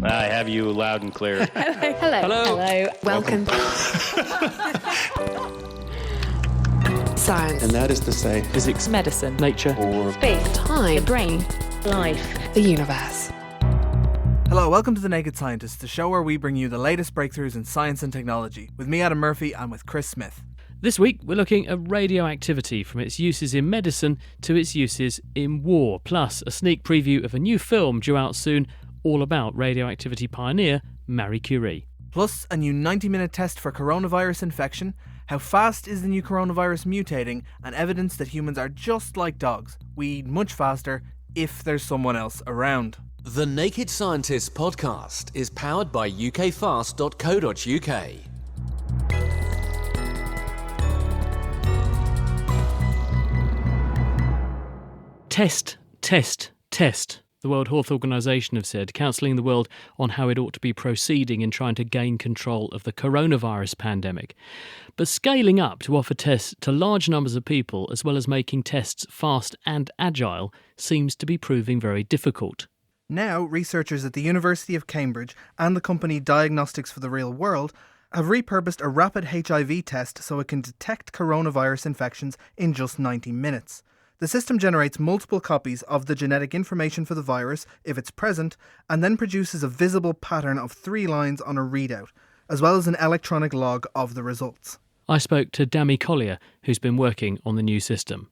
I have you loud and clear. Hello. Welcome. Science. And that is to say, physics, medicine, nature, or space, time, the brain, life, the universe. Hello, welcome to The Naked Scientist, the show where we bring you the latest breakthroughs in science and technology. With me, Adam Murphy, and with Chris Smith. This week, we're looking at radioactivity, from its uses in medicine to its uses in war, plus a sneak preview of a new film due out soon, all about radioactivity pioneer Marie Curie. Plus, a new 90-minute test for coronavirus infection, how fast is the new coronavirus mutating, and evidence that humans are just like dogs. We eat much faster if there's someone else around. The Naked Scientist podcast is powered by ukfast.co.uk. Test, test, test. The World Health Organization have said, counselling the world on how it ought to be proceeding in trying to gain control of the coronavirus pandemic. But scaling up to offer tests to large numbers of people, as well as making tests fast and agile, seems to be proving very difficult. Now, researchers at the University of Cambridge and the company Diagnostics for the Real World have repurposed a rapid HIV test so it can detect coronavirus infections in just 90 minutes. The system generates multiple copies of the genetic information for the virus, if it's present, and then produces a visible pattern of 3 lines on a readout, as well as an electronic log of the results. I spoke to Dami Collier, who's been working on the new system.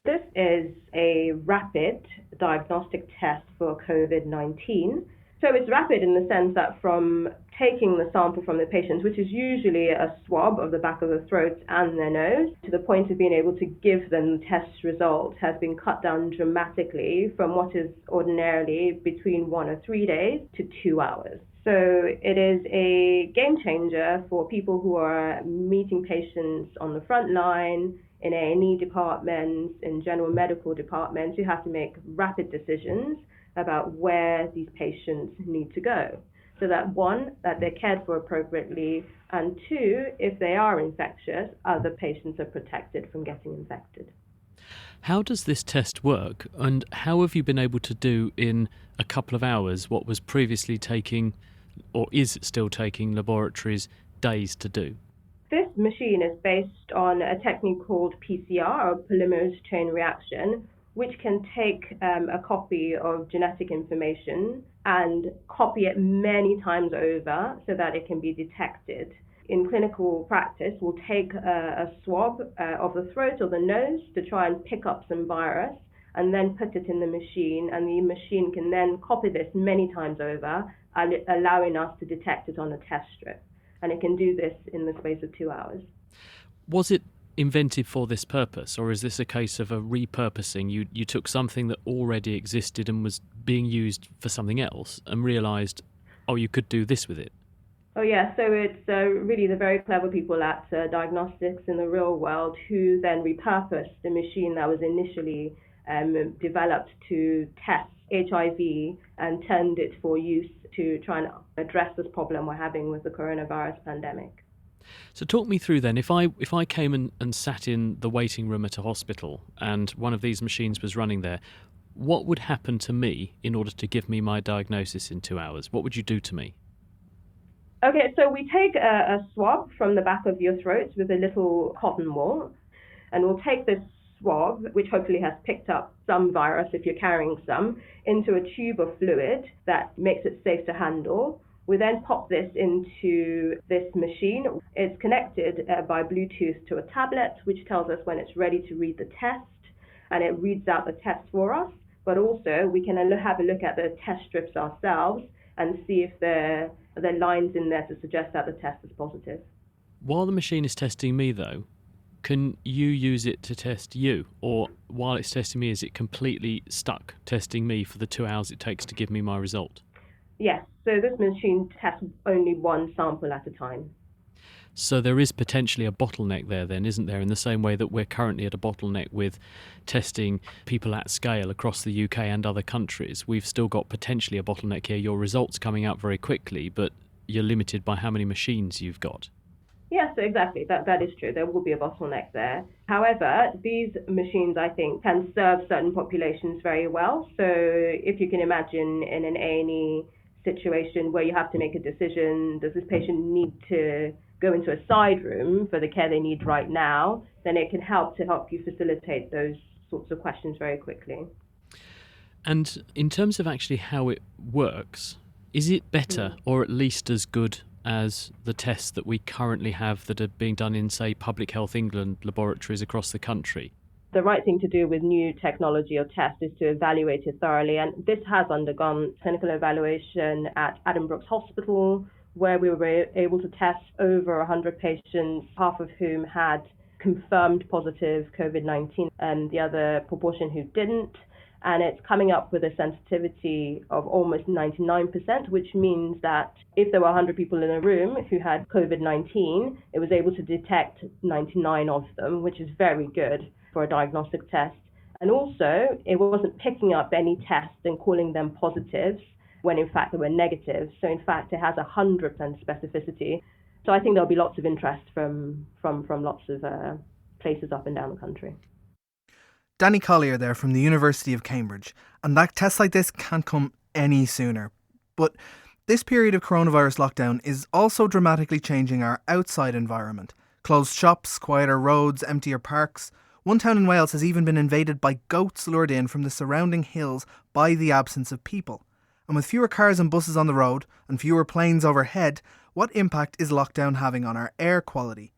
This is a rapid diagnostic test for COVID-19. So it's rapid in the sense that from taking the sample from the patients, which is usually a swab of the back of the throat and their nose, to the point of being able to give them the test result has been cut down dramatically from what is ordinarily between 1 or 3 days to 2 hours. So it is a game changer for people who are meeting patients on the front line, in A&E departments, in general medical departments, who have to make rapid decisions about where these patients need to go. So that one, that they're cared for appropriately, and two, if they are infectious, other patients are protected from getting infected. How does this test work, and how have you been able to do in a couple of hours what was previously taking, or is still taking, laboratories days to do? This machine is based on a technique called PCR, or polymerase chain reaction, which can take a copy of genetic information and copy it many times over so that it can be detected. In clinical practice, we'll take a swab of the throat or the nose to try and pick up some virus and then put it in the machine, and the machine can then copy this many times over, allowing us to detect it on a test strip. And it can do this in the space of 2 hours. Was it invented for this purpose, or is this a case of a repurposing? You took something that already existed and was being used for something else and realised, oh, you could do this with it? Oh yeah, so it's really the very clever people at Diagnostics in the Real World who then repurposed the machine that was initially developed to test HIV and turned it for use to try and address this problem we're having with the coronavirus pandemic. So talk me through then, if I came and sat in the waiting room at a hospital and one of these machines was running there, what would happen to me in order to give me my diagnosis in 2 hours? What would you do to me? Okay, so we take a swab from the back of your throat with a little cotton wool, and we'll take this swab, which hopefully has picked up some virus if you're carrying some, into a tube of fluid that makes it safe to handle. We then pop this into this machine. It's connected by Bluetooth to a tablet, which tells us when it's ready to read the test, and it reads out the test for us. But also, we can have a look at the test strips ourselves and see if there are lines in there to suggest that the test is positive. While the machine is testing me, though, can you use it to test you? Or while it's testing me, is it completely stuck testing me for the 2 hours it takes to give me my result? Yes, so this machine tests only one sample at a time. So there is potentially a bottleneck there then, isn't there, in the same way that we're currently at a bottleneck with testing people at scale across the UK and other countries. We've still got potentially a bottleneck here. Your results coming out very quickly, but you're limited by how many machines you've got. Yes, exactly. That is true. There will be a bottleneck there. However, these machines, I think, can serve certain populations very well. So if you can imagine in an A&E situation where you have to make a decision, does this patient need to go into a side room for the care they need right now, then it can help you facilitate those sorts of questions very quickly. And in terms of actually how it works, is it better or at least as good as the tests that we currently have that are being done in, say, Public Health England laboratories across the country? The right thing to do with new technology or test is to evaluate it thoroughly. And this has undergone clinical evaluation at Addenbrooke's Hospital, where we were able to test over 100 patients, half of whom had confirmed positive COVID-19 and the other proportion who didn't. And it's coming up with a sensitivity of almost 99%, which means that if there were 100 people in a room who had COVID-19, it was able to detect 99 of them, which is very good for a diagnostic test. And also, it wasn't picking up any tests and calling them positives when in fact they were negatives. So in fact, it has 100% specificity. So I think there'll be lots of interest from lots of places up and down the country. Danny Collier there from the University of Cambridge. And that test like this can't come any sooner. But this period of coronavirus lockdown is also dramatically changing our outside environment. Closed shops, quieter roads, emptier parks. One town in Wales has even been invaded by goats lured in from the surrounding hills by the absence of people. And with fewer cars and buses on the road and fewer planes overhead, what impact is lockdown having on our air quality?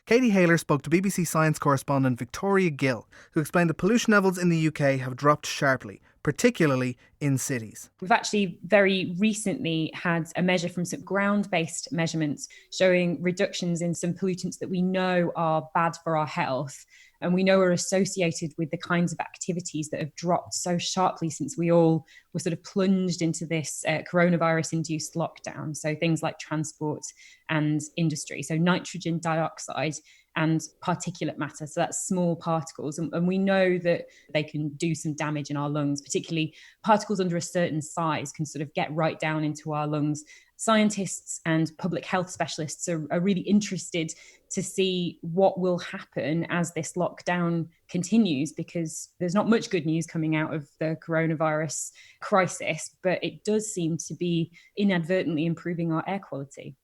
Katie Haylor spoke to BBC Science correspondent Victoria Gill, who explained that pollution levels in the UK have dropped sharply, particularly in cities. We've actually very recently had a measure from some ground-based measurements showing reductions in some pollutants that we know are bad for our health and we know are associated with the kinds of activities that have dropped so sharply since we all were sort of plunged into this coronavirus-induced lockdown. So things like transport and industry. So nitrogen dioxide and particulate matter. So that's small particles. And we know that they can do some damage in our lungs, particularly particles under a certain size can sort of get right down into our lungs. Scientists and public health specialists are really interested to see what will happen as this lockdown continues, because there's not much good news coming out of the coronavirus crisis, but it does seem to be inadvertently improving our air quality.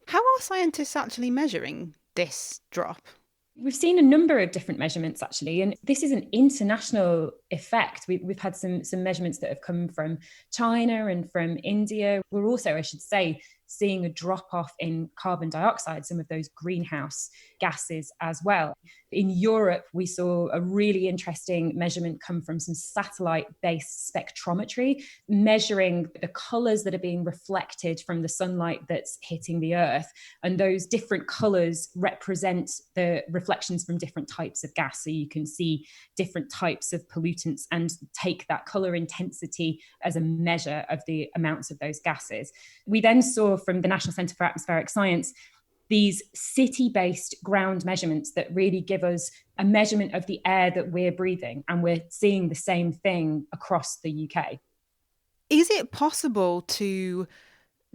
How are scientists actually measuring this drop? We've seen a number of different measurements, actually, and this is an international effect. We've had some measurements that have come from China and from India. We're also, I should say, seeing a drop-off in carbon dioxide, some of those greenhouse gases as well. In Europe, we saw a really interesting measurement come from some satellite-based spectrometry, measuring the colours that are being reflected from the sunlight that's hitting the Earth. And those different colours represent the reflections from different types of gas. So you can see different types of pollutants and take that colour intensity as a measure of the amounts of those gases. We then saw from the National Centre for Atmospheric Science these city-based ground measurements that really give us a measurement of the air that we're breathing, and we're seeing the same thing across the UK. Is it possible to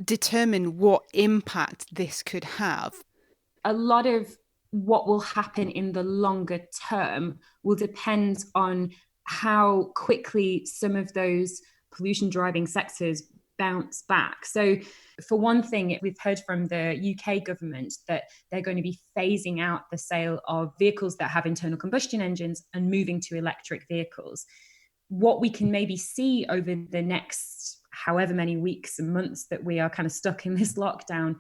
determine what impact this could have? A lot of what will happen in the longer term will depend on how quickly some of those pollution-driving sectors bounce back. So for one thing, we've heard from the UK government that they're going to be phasing out the sale of vehicles that have internal combustion engines and moving to electric vehicles. What we can maybe see over the next however many weeks and months that we are kind of stuck in this lockdown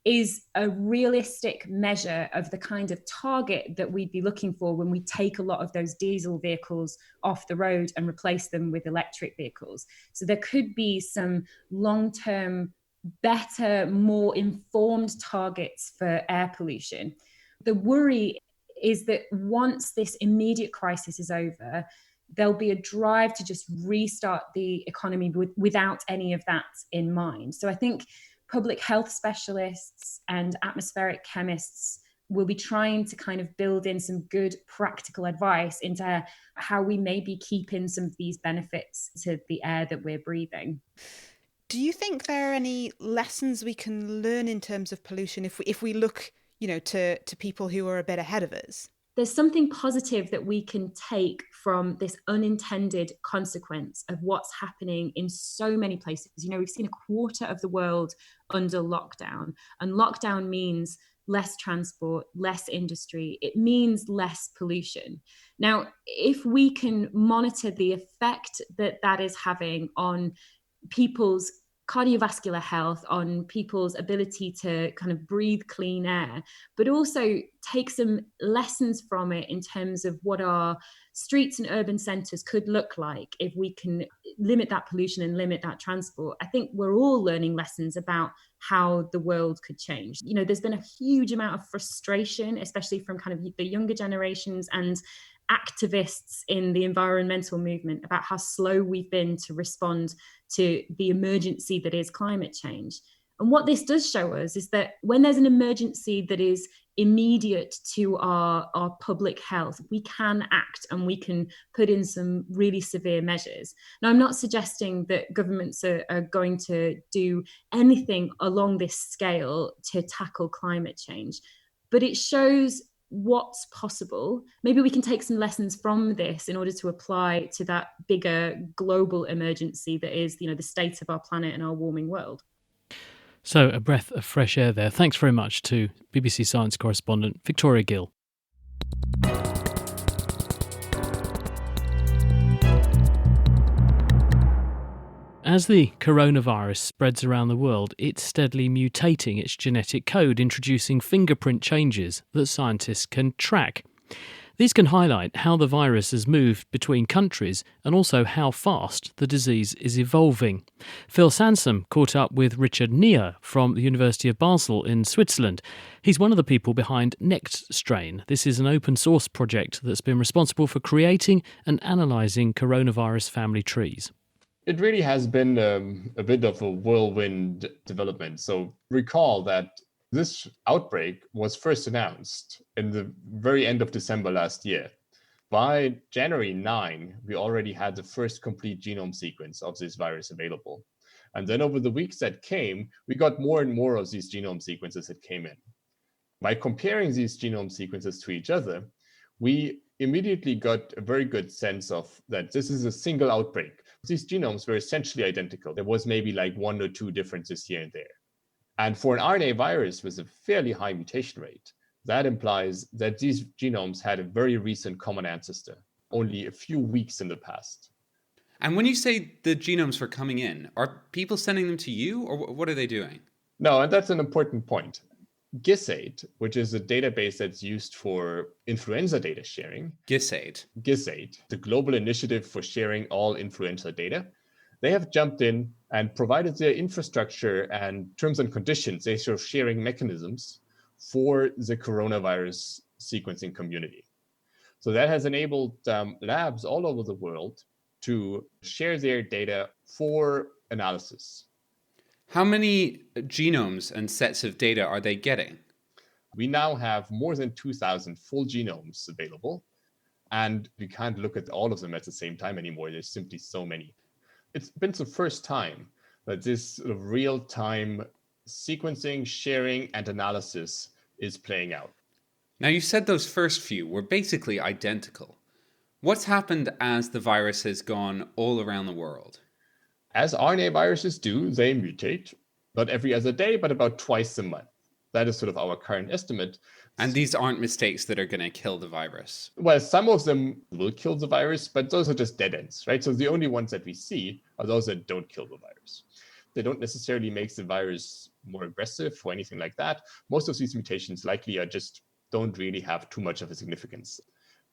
is a realistic measure of the kind of target that we'd be looking for when we take a lot of those diesel vehicles off the road and replace them with electric vehicles. So there could be some long-term, better, more informed targets for air pollution. The worry is that once this immediate crisis is over, there'll be a drive to just restart the economy without any of that in mind. So I think public health specialists and atmospheric chemists will be trying to kind of build in some good practical advice into how we maybe keep in some of these benefits to the air that we're breathing. Do you think there are any lessons we can learn in terms of pollution if we look, to people who are a bit ahead of us? there's something positive that we can take from this unintended consequence of what's happening in so many places. We've seen a quarter of the world under lockdown, and lockdown means less transport, less industry. It means less pollution. Now, if we can monitor the effect that is having on people's cardiovascular health, on people's ability to kind of breathe clean air, but also take some lessons from it in terms of what our streets and urban centres could look like if we can limit that pollution and limit that transport. I think we're all learning lessons about how the world could change. There's been a huge amount of frustration, especially from kind of the younger generations and activists in the environmental movement, about how slow we've been to respond to the emergency that is climate change. And what this does show us is that when there's an emergency that is immediate to our public health, we can act and we can put in some really severe measures. Now, I'm not suggesting that governments are going to do anything along this scale to tackle climate change, but it shows what's possible. Maybe we can take some lessons from this in order to apply to that bigger global emergency that is, the state of our planet and our warming world. So, a breath of fresh air there. Thanks very much to BBC Science correspondent Victoria Gill. As the coronavirus spreads around the world, it's steadily mutating its genetic code, introducing fingerprint changes that scientists can track. These can highlight how the virus has moved between countries and also how fast the disease is evolving. Phil Sansom caught up with Richard Neher from the University of Basel in Switzerland. He's one of the people behind NextStrain. This is an open source project that's been responsible for creating and analysing coronavirus family trees. It really has been a bit of a whirlwind development. So recall that this outbreak was first announced in the very end of December last year. By January 9, we already had the first complete genome sequence of this virus available. And then over the weeks that came, we got more and more of these genome sequences that came in. By comparing these genome sequences to each other, we immediately got a very good sense of that this is a single outbreak. These genomes were essentially identical. There was maybe like 1 or 2 differences here and there. And for an RNA virus with a fairly high mutation rate, that implies that these genomes had a very recent common ancestor, only a few weeks in the past. And when you say the genomes were coming in, are people sending them to you, or what are they doing? No, and that's an important point. GISAID, which is a database that's used for influenza data sharing. GISAID, the global initiative for sharing all influenza data. They have jumped in and provided their infrastructure and terms and conditions, their sort of sharing mechanisms for the coronavirus sequencing community. So that has enabled labs all over the world to share their data for analysis. How many genomes and sets of data are they getting? We now have more than 2,000 full genomes available, and we can't look at all of them at the same time anymore. There's simply so many. It's been the first time that this sort of real-time sequencing, sharing, and analysis is playing out. Now, you said those first few were basically identical. What's happened as the virus has gone all around the world? As RNA viruses do, they mutate, not every other day, but about twice a month. That is sort of our current estimate. And these aren't mistakes that are going to kill the virus? Well, some of them will kill the virus, but those are just dead ends, right? So the only ones that we see are those that don't kill the virus. They don't necessarily make the virus more aggressive or anything like that. Most of these mutations likely don't really have too much of a significance.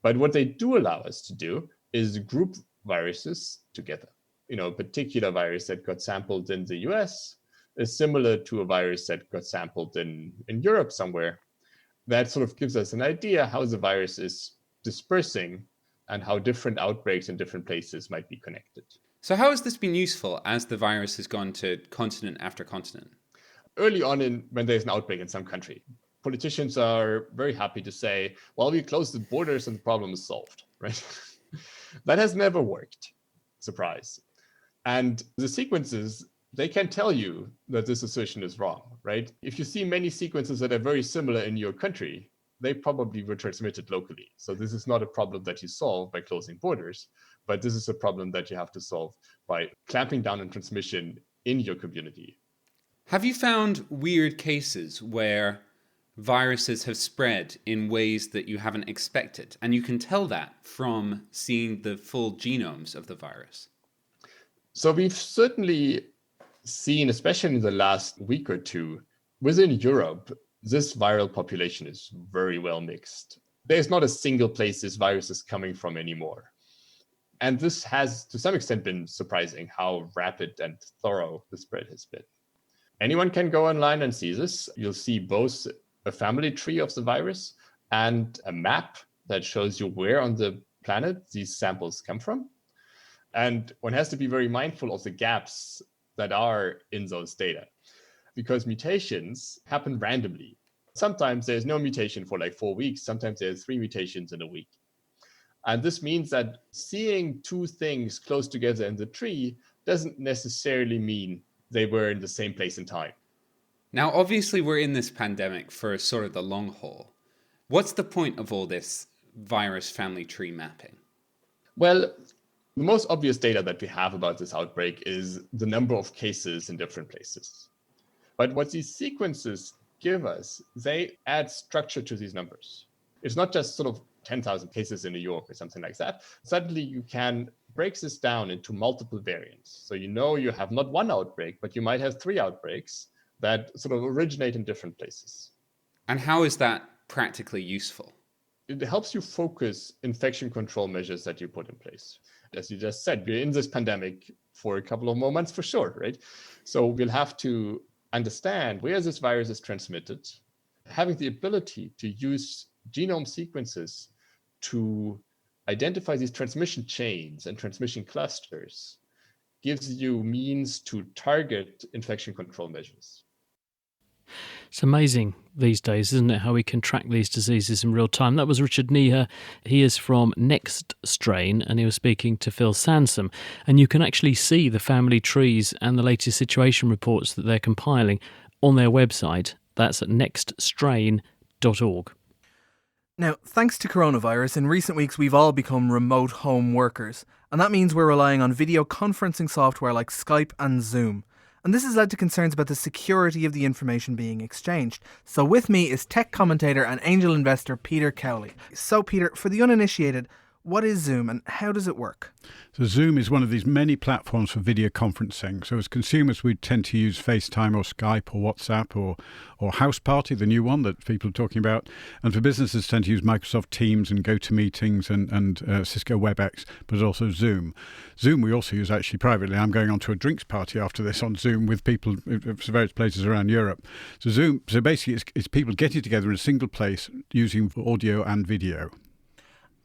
But what they do allow us to do is group viruses together. A particular virus that got sampled in the US is similar to a virus that got sampled in Europe somewhere. That sort of gives us an idea how the virus is dispersing and how different outbreaks in different places might be connected. So how has this been useful as the virus has gone to continent after continent? Early on, when there's an outbreak in some country, politicians are very happy to say, well, we close the borders and the problem is solved, right? That has never worked. Surprise. And the sequences, they can tell you that this assertion is wrong, right? If you see many sequences that are very similar in your country, they probably were transmitted locally. So this is not a problem that you solve by closing borders, but this is a problem that you have to solve by clamping down on transmission in your community. Have you found weird cases where viruses have spread in ways that you haven't expected? And you can tell that from seeing the full genomes of the virus. So we've certainly seen, especially in the last week or two, within Europe, this viral population is very well mixed. There's not a single place this virus is coming from anymore. And this has, to some extent, been surprising how rapid and thorough the spread has been. Anyone can go online and see this. You'll see both a family tree of the virus and a map that shows you where on the planet these samples come from. And one has to be very mindful of the gaps that are in those data, because mutations happen randomly. Sometimes there's no mutation for like 4 weeks. Sometimes there's 3 mutations in a week. And this means that seeing 2 things close together in the tree doesn't necessarily mean they were in the same place and time. Now, obviously, we're in this pandemic for sort of the long haul. What's the point of all this virus family tree mapping? Well, the most obvious data that we have about this outbreak is the number of cases in different places. But what these sequences give us, they add structure to these numbers. It's not just sort of 10,000 cases in New York or something like that. Suddenly you can break this down into multiple variants. So you know you have not one outbreak, but you might have 3 outbreaks that sort of originate in different places. And how is that practically useful? It helps you focus infection control measures that you put in place. As you just said, we're in this pandemic for a couple of more months for sure, right? So we'll have to understand where this virus is transmitted, having the ability to use genome sequences to identify these transmission chains and transmission clusters gives you means to target infection control measures. It's amazing these days, isn't it, how we can track these diseases in real time. That was Richard Neher. He is from Next Strain, and he was speaking to Phil Sansom. And you can actually see the family trees and the latest situation reports that they're compiling on their website. That's at nextstrain.org. Now, thanks to coronavirus, in recent weeks we've all become remote home workers. And that means we're relying on video conferencing software like Skype and Zoom. And this has led to concerns about the security of the information being exchanged. So with me is tech commentator and angel investor Peter Cowley. So Peter, for the uninitiated, what is Zoom and how does it work? So Zoom is one of these many platforms for video conferencing. So as consumers, we tend to use FaceTime or Skype or WhatsApp or House Party, the new one that people are talking about. And for businesses, tend to use Microsoft Teams and GoToMeetings and Cisco WebEx, but also Zoom. Zoom we also use actually privately. I'm going on to a drinks party after this on Zoom with people from various places around Europe. So Zoom, so basically it's people getting together in a single place using audio and video.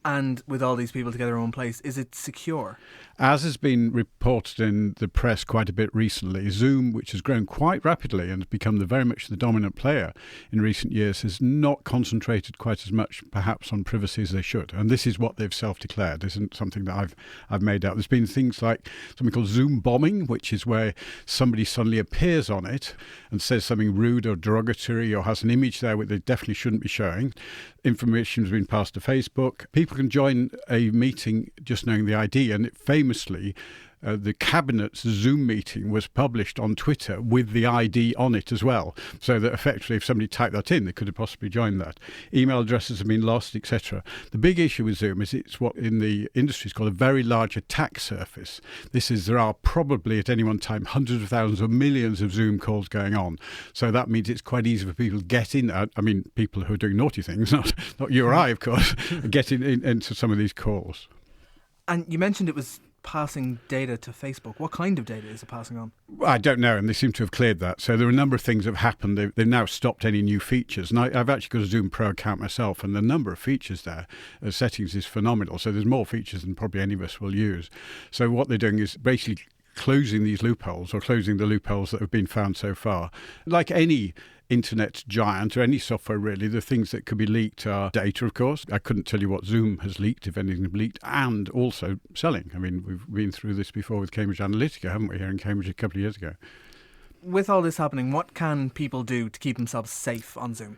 And with all these people together in one place, is it secure? As has been reported in the press quite a bit recently, Zoom, which has grown quite rapidly and has become very much the dominant player in recent years, has not concentrated quite as much perhaps on privacy as they should. And this is what they've self-declared. This isn't something that I've made out. There's been things like something called Zoom bombing, which is where somebody suddenly appears on it and says something rude or derogatory or has an image there which they definitely shouldn't be showing. Information has been passed to Facebook. People can join a meeting just knowing the ID, and famously the Cabinet's Zoom meeting was published on Twitter with the ID on it as well, so that effectively if somebody typed that in, they could have possibly joined that. Email addresses have been lost, etc. The big issue with Zoom is it's what in the industry is called a very large attack surface. There are probably at any one time hundreds of thousands or millions of Zoom calls going on, so that means it's quite easy for people to get in. I mean, people who are doing naughty things, not you or I, of course, get into some of these calls. And you mentioned it was passing data to Facebook. What kind of data is it passing on? I don't know, and they seem to have cleared that. So there are a number of things that have happened. They've now stopped any new features. And I've actually got a Zoom Pro account myself, and the number of features there, settings is phenomenal. So there's more features than probably any of us will use. So what they're doing is basically closing these loopholes, or closing the loopholes that have been found so far. Like any internet giant or any software really, the things that could be leaked are data, of course. I couldn't tell you what Zoom has leaked, if anything has leaked, and also selling. I mean, we've been through this before with Cambridge Analytica, haven't we, here in Cambridge a couple of years ago. With all this happening, what can people do to keep themselves safe on Zoom?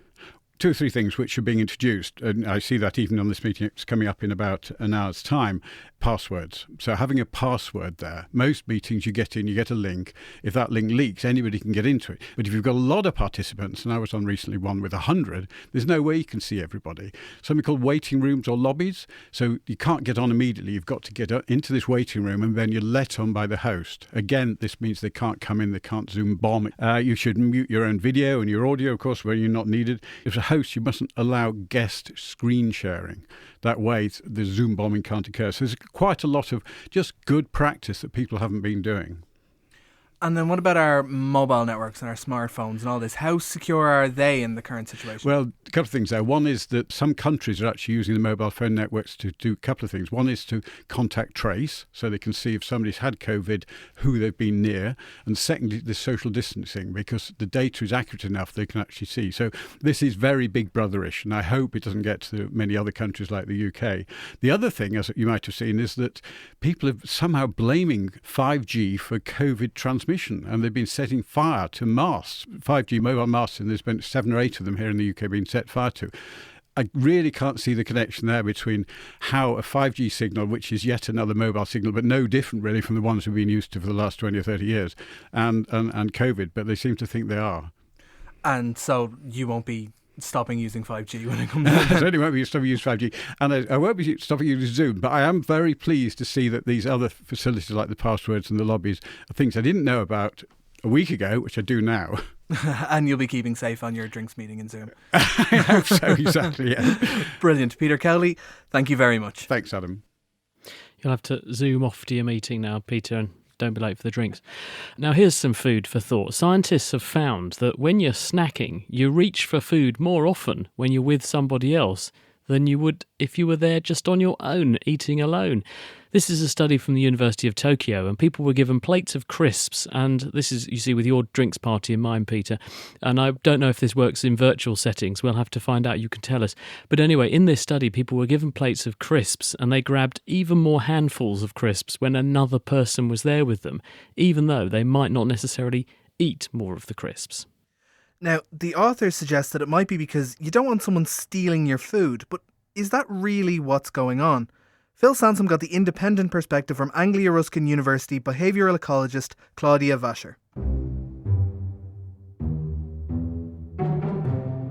two or three things which are being introduced, and I see that even on this meeting, it's coming up in about an hour's time. Passwords. So having a password there. Most meetings you get in, you get a link. If that link leaks, anybody can get into it. But if you've got a lot of participants, and I was on recently one with 100, there's no way you can see everybody. Something called waiting rooms or lobbies. So you can't get on immediately. You've got to get into this waiting room and then you're let on by the host. Again, this means they can't come in, they can't Zoom bomb. You should mute your own video and your audio, of course, where you're not needed. As a host, you mustn't allow guest screen sharing. That way, the Zoom bombing can't occur. So there's quite a lot of just good practice that people haven't been doing. And then what about our mobile networks and our smartphones and all this? How secure are they in the current situation? Well, a couple of things there. One is that some countries are actually using the mobile phone networks to do a couple of things. One is to contact trace, so they can see if somebody's had COVID, who they've been near. And secondly, the social distancing, because the data is accurate enough, they can actually see. So this is very big brotherish, and I hope it doesn't get to many other countries like the UK. The other thing, as you might have seen, is that people are somehow blaming 5G for COVID transmission. And they've been setting fire to masts, 5G mobile masts, and there's been 7 or 8 of them here in the UK being set fire to. I really can't see the connection there between how a 5G signal, which is yet another mobile signal, but no different really from the ones we've been used to for the last 20 or 30 years, and COVID, but they seem to think they are. And so you won't be stopping using 5G when it comes out. I certainly won't be stopping using 5G, and I won't be stopping using Zoom, but I am very pleased to see that these other facilities like the passwords and the lobbies are things I didn't know about a week ago, which I do now. And you'll be keeping safe on your drinks meeting in Zoom. I hope so, exactly, yeah. Brilliant. Peter Cowley, thank you very much. Thanks, Adam. You'll have to Zoom off to your meeting now, Peter, and don't be late for the drinks. Now, here's some food for thought. Scientists have found that when you're snacking, you reach for food more often when you're with somebody else than you would if you were there just on your own, eating alone. This is a study from the University of Tokyo, and people were given plates of crisps, and this is, you see, with your drinks party in mind, Peter, and I don't know if this works in virtual settings. We'll have to find out. You can tell us. But anyway, in this study, people were given plates of crisps, and they grabbed even more handfuls of crisps when another person was there with them, even though they might not necessarily eat more of the crisps. Now, the authors suggest that it might be because you don't want someone stealing your food, but is that really what's going on? Phil Sansom got the independent perspective from Anglia Ruskin University behavioural ecologist Claudia Vascher.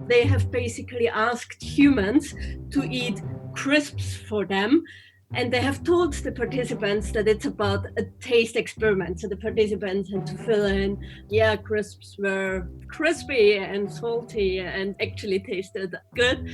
They have basically asked humans to eat crisps for them, and they have told the participants that it's about a taste experiment. So the participants had to fill in, crisps were crispy and salty and actually tasted good.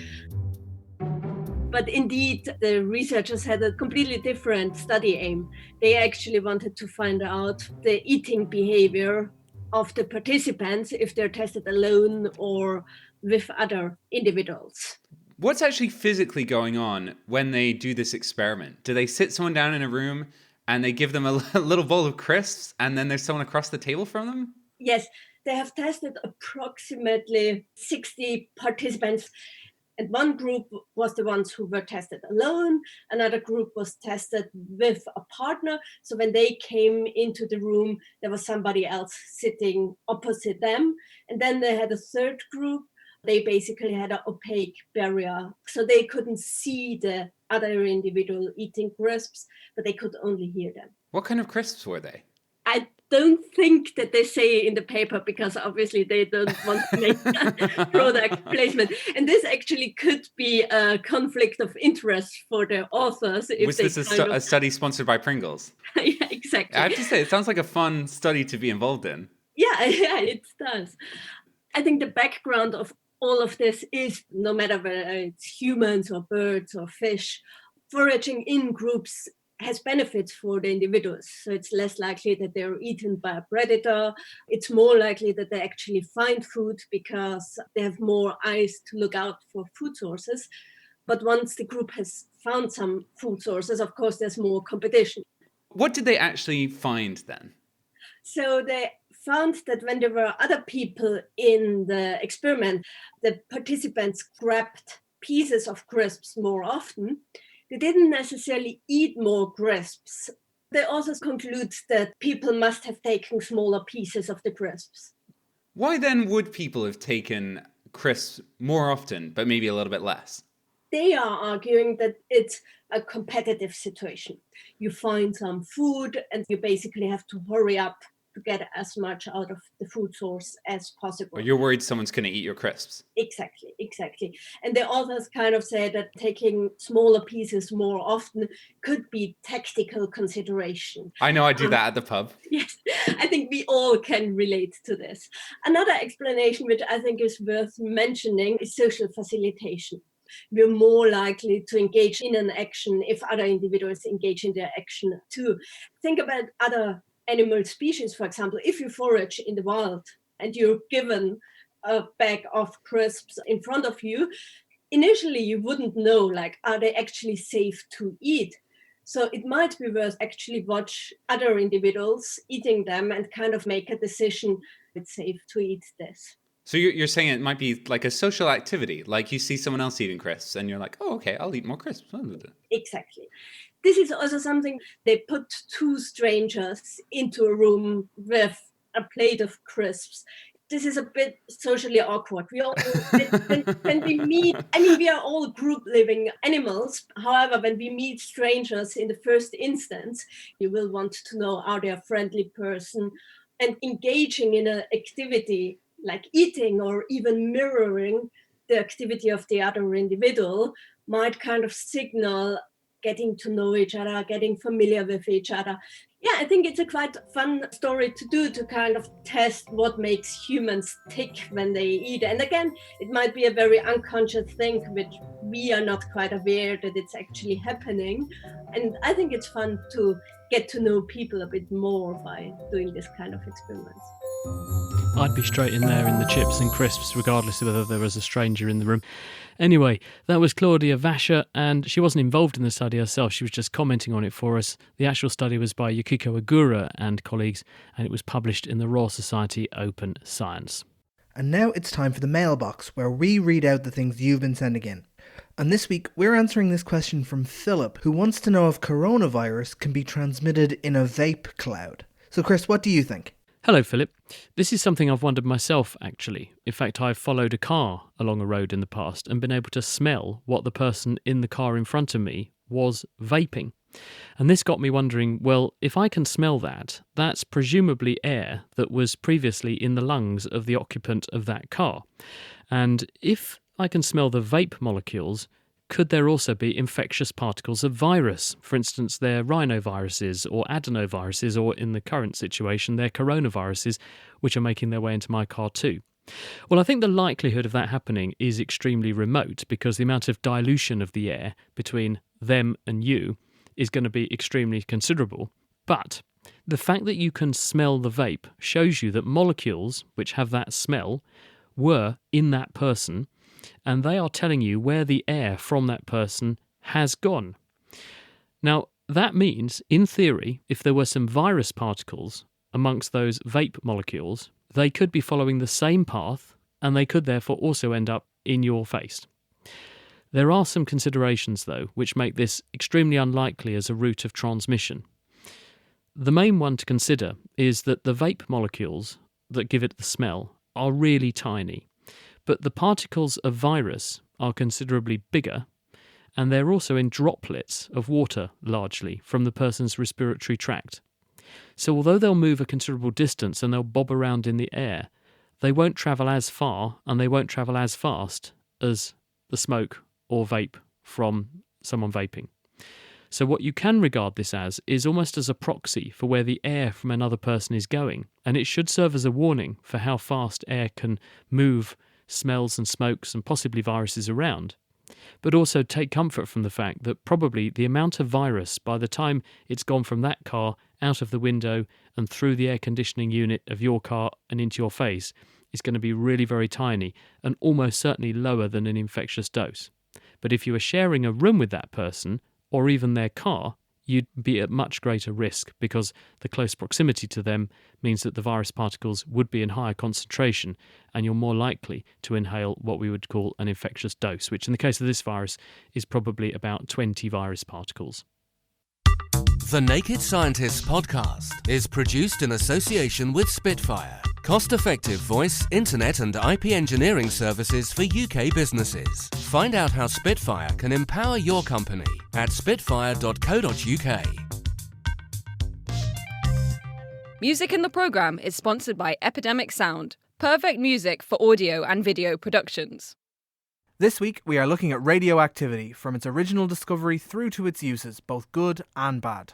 But indeed, the researchers had a completely different study aim. They actually wanted to find out the eating behavior of the participants if they're tested alone or with other individuals. What's actually physically going on when they do this experiment? Do they sit someone down in a room and they give them a little bowl of crisps and then there's someone across the table from them? Yes, they have tested approximately 60 participants. And one group was the ones who were tested alone. Another group was tested with a partner. So when they came into the room, there was somebody else sitting opposite them. And then they had a third group. They basically had an opaque barrier. So they couldn't see the other individual eating crisps, but they could only hear them. What kind of crisps were they? I don't think that they say in the paper, because obviously they don't want to make product placement. And this actually could be a conflict of interest for the authors. Was this a study sponsored by Pringles? Yeah, exactly. I have to say, it sounds like a fun study to be involved in. Yeah, it does. I think the background of all of this is, no matter whether it's humans or birds or fish, foraging in groups has benefits for the individuals. So it's less likely that they're eaten by a predator. It's more likely that they actually find food because they have more eyes to look out for food sources. But once the group has found some food sources, of course, there's more competition. What did they actually find then? So they found that when there were other people in the experiment, the participants grabbed pieces of crisps more often. They didn't necessarily eat more crisps. They also conclude that people must have taken smaller pieces of the crisps. Why then would people have taken crisps more often, but maybe a little bit less? They are arguing that it's a competitive situation. You find some food and you basically have to hurry up to get as much out of the food source as possible. Or you're worried someone's going to eat your crisps. Exactly. And the authors kind of say that taking smaller pieces more often could be tactical consideration. I know I do that at the pub. Yes, I think we all can relate to this. Another explanation, which I think is worth mentioning, is social facilitation. We're more likely to engage in an action if other individuals engage in their action too. Think about other animal species, for example. If you forage in the wild and you're given a bag of crisps in front of you, initially you wouldn't know, like, are they actually safe to eat? So it might be worth actually watch other individuals eating them and kind of make a decision, it's safe to eat this. So you're saying it might be like a social activity, like you see someone else eating crisps and you're like, oh, okay, I'll eat more crisps. Exactly. This is also something, they put two strangers into a room with a plate of crisps. This is a bit socially awkward. We all, when we meet, I mean, we are all group living animals. However, when we meet strangers in the first instance, you will want to know, are they a friendly person? And engaging in an activity like eating or even mirroring the activity of the other individual might kind of signal getting to know each other, getting familiar with each other. Yeah, I think it's a quite fun story to do, to kind of test what makes humans tick when they eat. And again, it might be a very unconscious thing, which we are not quite aware that it's actually happening. And I think it's fun to get to know people a bit more by doing this kind of experiments. I'd be straight in there in the chips and crisps, regardless of whether there was a stranger in the room. Anyway, that was Claudia Vasher, and she wasn't involved in the study herself. She was just commenting on it for us. The actual study was by Yukiko Ogura and colleagues, and it was published in the Royal Society Open Science. And now it's time for the mailbox, where we read out the things you've been sending in. And this week, we're answering this question from Philip, who wants to know if coronavirus can be transmitted in a vape cloud. So Chris, what do you think? Hello, Philip. This is something I've wondered myself, actually. In fact, I've followed a car along a road in the past and been able to smell what the person in the car in front of me was vaping. And this got me wondering, well, if I can smell that, that's presumably air that was previously in the lungs of the occupant of that car. And if I can smell the vape molecules, could there also be infectious particles of virus? For instance, they're rhinoviruses or adenoviruses, or in the current situation, they're coronaviruses, which are making their way into my car too. Well, I think the likelihood of that happening is extremely remote, because the amount of dilution of the air between them and you is going to be extremely considerable. But the fact that you can smell the vape shows you that molecules which have that smell were in that person, and they are telling you where the air from that person has gone. Now, that means, in theory, if there were some virus particles amongst those vape molecules, they could be following the same path, and they could therefore also end up in your face. There are some considerations, though, which make this extremely unlikely as a route of transmission. The main one to consider is that the vape molecules that give it the smell are really tiny. But the particles of virus are considerably bigger, and they're also in droplets of water, largely, from the person's respiratory tract. So although they'll move a considerable distance and they'll bob around in the air, they won't travel as far and they won't travel as fast as the smoke or vape from someone vaping. So what you can regard this as is almost as a proxy for where the air from another person is going, and it should serve as a warning for how fast air can move smells and smokes and possibly viruses around. But also take comfort from the fact that probably the amount of virus by the time it's gone from that car out of the window and through the air conditioning unit of your car and into your face is going to be really very tiny and almost certainly lower than an infectious dose. But if you were sharing a room with that person or even their car, you'd be at much greater risk, because the close proximity to them means that the virus particles would be in higher concentration, and you're more likely to inhale what we would call an infectious dose, which in the case of this virus is probably about 20 virus particles. The Naked Scientists podcast is produced in association with Spitfire, Cost-effective voice, internet and IP engineering services for UK businesses. Find out how Spitfire can empower your company at spitfire.co.uk. Music in the programme is sponsored by Epidemic Sound, perfect music for audio and video productions. This week, we are looking at radioactivity from its original discovery through to its uses, both good and bad.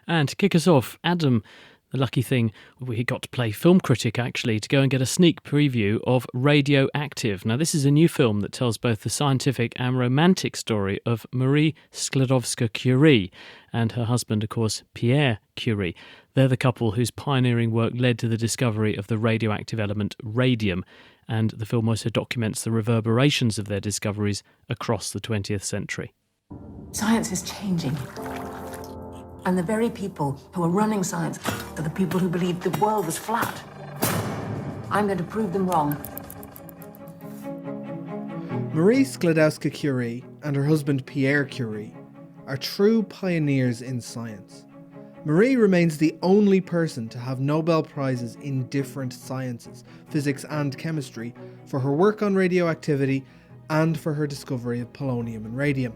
And to kick us off, Adam, the lucky thing, we got to play Film Critic, actually, to go and get a sneak preview of Radioactive. Now, this is a new film that tells both the scientific and romantic story of Marie Sklodowska-Curie and her husband, of course, Pierre Curie. They're the couple whose pioneering work led to the discovery of the radioactive element radium, and the film also documents the reverberations of their discoveries across the 20th century. Science is changing. And the very people who are running science are the people who believed the world was flat. I'm going to prove them wrong. Marie Sklodowska-Curie and her husband Pierre Curie are true pioneers in science. Marie remains the only person to have Nobel Prizes in different sciences, physics and chemistry, for her work on radioactivity and for her discovery of polonium and radium.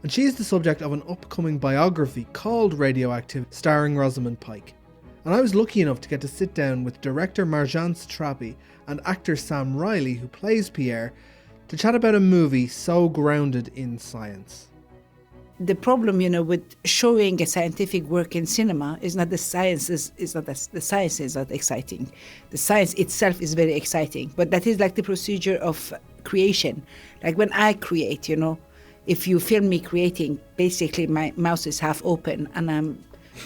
And she is the subject of an upcoming biography called Radioactive, starring Rosamund Pike. And I was lucky enough to get to sit down with director Marjane Satrapi and actor Sam Riley, who plays Pierre, to chat about a movie so grounded in science. The problem, with showing a scientific work in cinema is not the science the science is not exciting. The science itself is very exciting, but that is like the procedure of creation. Like when I create, if you film me creating, basically my mouth is half open and I'm,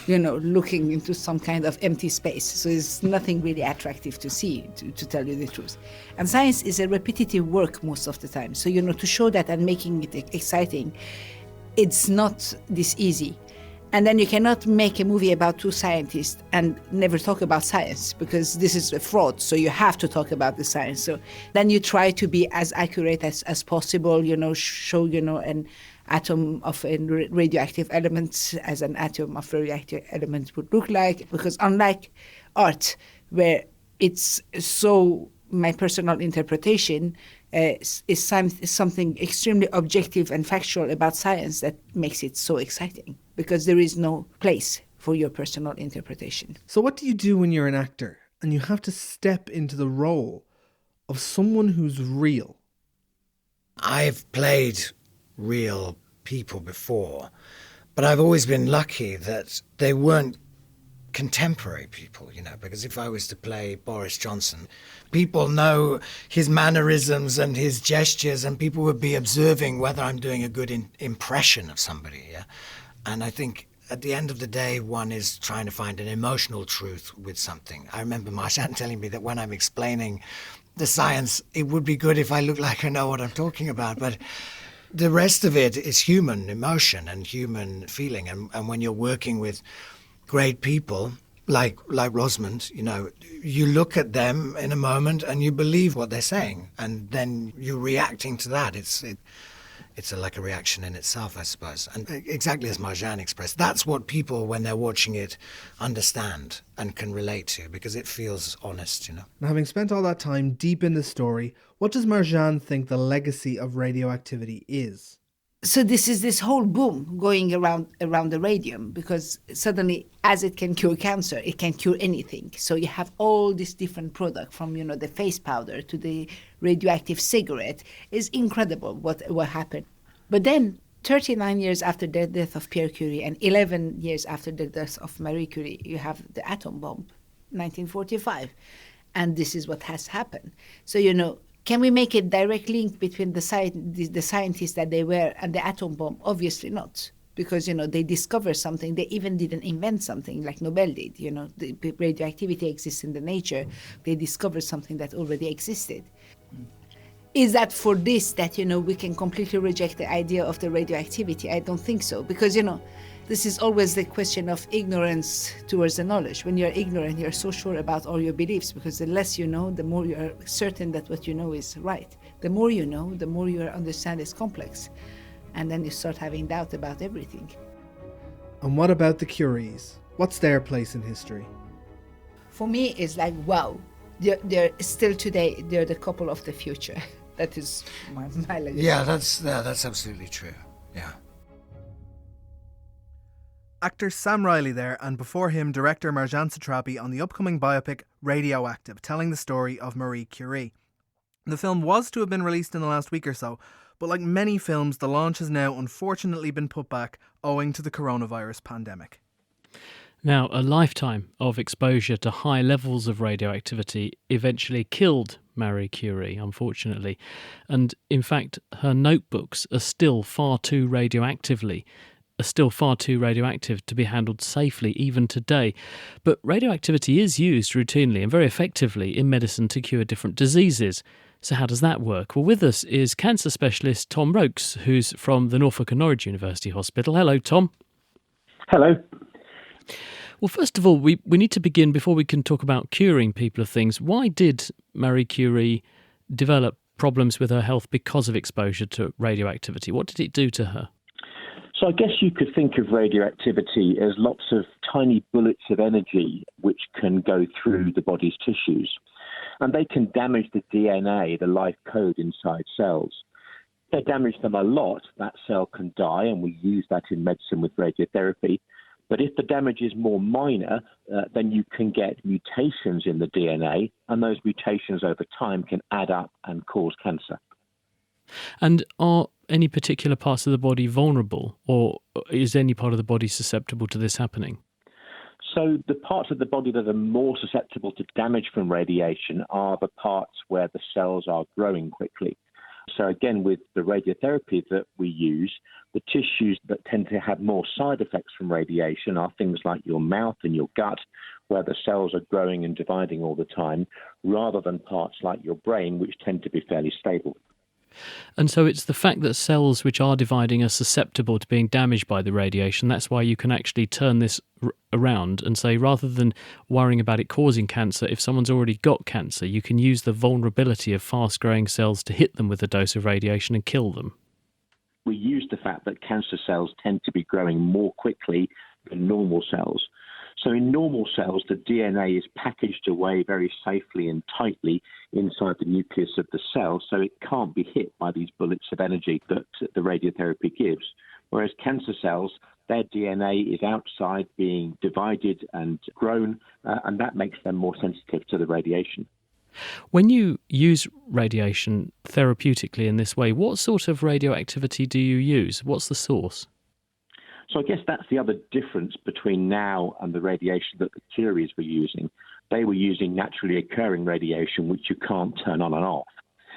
looking into some kind of empty space. So it's nothing really attractive to see, to tell you the truth. And science is a repetitive work most of the time. So, to show that and making it exciting, it's not this easy. And then you cannot make a movie about two scientists and never talk about science, because this is a fraud. So you have to talk about the science. So then you try to be as accurate as possible, show, an atom of a radioactive element as an atom of radioactive element would look like. Because unlike art, where it's so my personal interpretation, is something extremely objective and factual about science that makes it so exciting, because there is no place for your personal interpretation. So what do you do when you're an actor and you have to step into the role of someone who's real? I've played real people before, but I've always been lucky that they weren't contemporary people, because if I was to play Boris Johnson, people know his mannerisms and his gestures, and people would be observing whether I'm doing a good impression of somebody. Yeah? And I think at the end of the day, one is trying to find an emotional truth with something. I remember Marjane telling me that when I'm explaining the science, it would be good if I look like I know what I'm talking about, but the rest of it is human emotion and human feeling. And when you're working with great people like Rosamund, you look at them in a moment and you believe what they're saying, and then you're reacting to that. It's like a reaction in itself, I suppose. And exactly as Marjane expressed, that's what people, when they're watching it, understand and can relate to, because it feels honest, Now, having spent all that time deep in the story, what does Marjane think the legacy of radioactivity is? So this is this whole boom going around the radium, because suddenly, as it can cure cancer, it can cure anything. So you have all these different products, from the face powder to the radioactive cigarette. It's incredible what happened. But then 39 years after the death of Pierre Curie and 11 years after the death of Marie Curie, you have the atom bomb, 1945. And this is what has happened. So, can we make a direct link between the scientists that they were and the atom bomb? Obviously not, because, they discovered something. They even didn't invent something like Nobel did. The radioactivity exists in the nature. They discovered something that already existed. Is that for this that, we can completely reject the idea of the radioactivity? I don't think so, because, this is always the question of ignorance towards the knowledge. When you're ignorant, you're so sure about all your beliefs, because the less you know, the more you're certain that what you know is right. The more you know, the more you understand is complex. And then you start having doubt about everything. And what about the Curies? What's their place in history? For me, it's like, wow, they're still today, they're the couple of the future. That is my legacy. Yeah, that's absolutely true. Yeah. Actor Sam Riley there, and before him, director Marjan Satrapi on the upcoming biopic Radioactive, telling the story of Marie Curie. The film was to have been released in the last week or so, but like many films, the launch has now unfortunately been put back owing to the coronavirus pandemic. Now, a lifetime of exposure to high levels of radioactivity eventually killed Marie Curie, unfortunately. And in fact, her notebooks are still far too radioactive to be handled safely even today. But radioactivity is used routinely and very effectively in medicine to cure different diseases. So how does that work? Well, with us is cancer specialist Tom Rokes, who's from the Norfolk and Norwich University Hospital. Hello, Tom. Hello. Well, first of all, we need to begin, before we can talk about curing people of things. Why did Marie Curie develop problems with her health because of exposure to radioactivity? What did it do to her? So I guess you could think of radioactivity as lots of tiny bullets of energy which can go through the body's tissues. And they can damage the DNA, the life code inside cells. If they damage them a lot, that cell can die, and we use that in medicine with radiotherapy. But if the damage is more minor, then you can get mutations in the DNA, and those mutations over time can add up and cause cancer. And are any particular parts of the body vulnerable, or is any part of the body susceptible to this happening? So the parts of the body that are more susceptible to damage from radiation are the parts where the cells are growing quickly. So again, with the radiotherapy that we use, the tissues that tend to have more side effects from radiation are things like your mouth and your gut, where the cells are growing and dividing all the time, rather than parts like your brain, which tend to be fairly stable. And so it's the fact that cells which are dividing are susceptible to being damaged by the radiation. That's why you can actually turn this around and say, rather than worrying about it causing cancer, if someone's already got cancer, you can use the vulnerability of fast-growing cells to hit them with a dose of radiation and kill them. We use the fact that cancer cells tend to be growing more quickly than normal cells. So in normal cells, the DNA is packaged away very safely and tightly inside the nucleus of the cell, so it can't be hit by these bullets of energy that the radiotherapy gives. Whereas cancer cells, their DNA is outside being divided and grown, and that makes them more sensitive to the radiation. When you use radiation therapeutically in this way, what sort of radioactivity do you use? What's the source? So I guess that's the other difference between now and the radiation that the Curies were using. They were using naturally occurring radiation, which you can't turn on and off.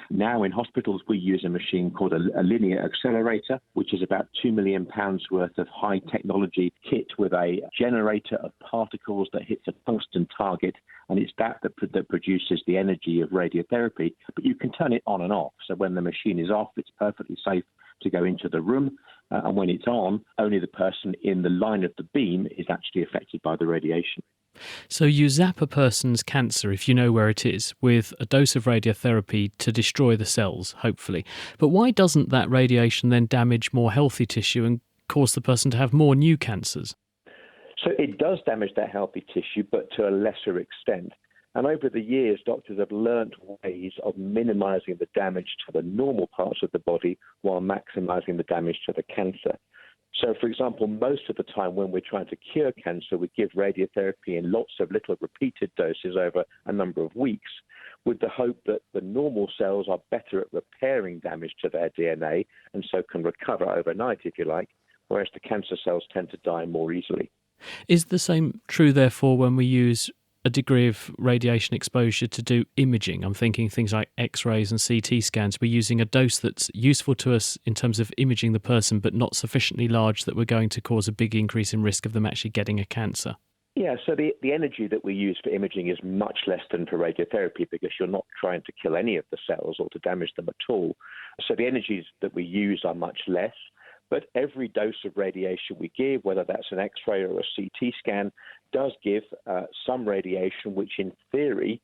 Now in hospitals, we use a machine called a linear accelerator, which is about £2 million worth of high technology kit with a generator of particles that hits a tungsten target, and it's that produces the energy of radiotherapy. But you can turn it on and off. So when the machine is off, it's perfectly safe to go into the room. And when it's on, only the person in the line of the beam is actually affected by the radiation. So you zap a person's cancer, if you know where it is, with a dose of radiotherapy to destroy the cells, hopefully. But why doesn't that radiation then damage more healthy tissue and cause the person to have more new cancers? So it does damage that healthy tissue, but to a lesser extent. And over the years, doctors have learnt ways of minimising the damage to the normal parts of the body while maximising the damage to the cancer. So, for example, most of the time when we're trying to cure cancer, we give radiotherapy in lots of little repeated doses over a number of weeks, with the hope that the normal cells are better at repairing damage to their DNA and so can recover overnight, if you like, whereas the cancer cells tend to die more easily. Is the same true, therefore, when we use a degree of radiation exposure to do imaging? I'm thinking things like X-rays and CT scans. We're using a dose that's useful to us in terms of imaging the person, but not sufficiently large that we're going to cause a big increase in risk of them actually getting a cancer. Yeah, so the energy that we use for imaging is much less than for radiotherapy because you're not trying to kill any of the cells or to damage them at all. So the energies that we use are much less. But every dose of radiation we give, whether that's an X-ray or a CT scan, does give some radiation which in theory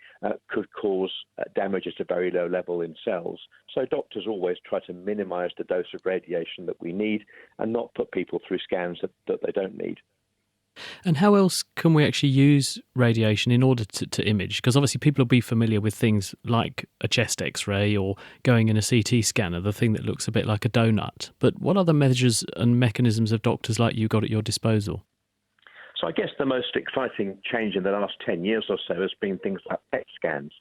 could cause damage at a very low level in cells. So doctors always try to minimize the dose of radiation that we need and not put people through scans that they don't need. And how else can we actually use radiation in order to image? Because obviously people will be familiar with things like a chest X-ray or going in a CT scanner, the thing that looks a bit like a donut. But what other measures and mechanisms have doctors like you got at your disposal? So I guess the most exciting change in the last 10 years or so has been things like PET scans.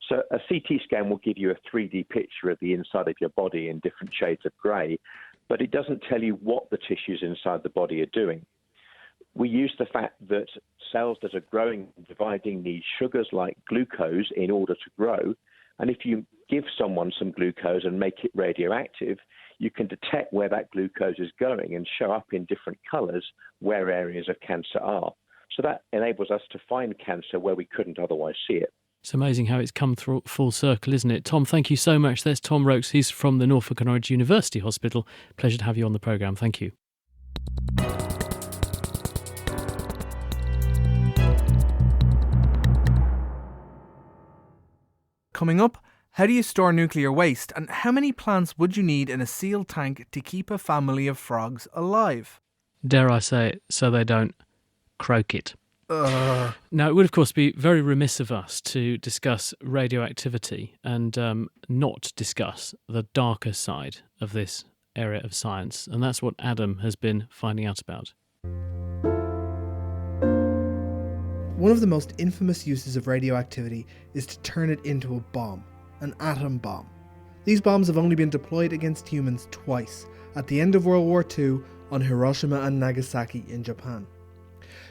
So a CT scan will give you a 3D picture of the inside of your body in different shades of grey, but it doesn't tell you what the tissues inside the body are doing. We use the fact that cells that are growing and dividing need sugars like glucose in order to grow. And if you give someone some glucose and make it radioactive, you can detect where that glucose is going and show up in different colors where areas of cancer are. So that enables us to find cancer where we couldn't otherwise see it. It's amazing how it's come through full circle, isn't it? Tom, thank you so much. There's Tom Rokes. He's from the Norfolk and Orange University Hospital. Pleasure to have you on the programme. Thank you. Coming up, how do you store nuclear waste, and how many plants would you need in a sealed tank to keep a family of frogs alive? Dare I say it, so they don't croak it. Ugh. Now, it would, of course, be very remiss of us to discuss radioactivity and not discuss the darker side of this area of science, and that's what Adam has been finding out about. One of the most infamous uses of radioactivity is to turn it into a bomb, an atom bomb. These bombs have only been deployed against humans twice, at the end of World War II on Hiroshima and Nagasaki in Japan.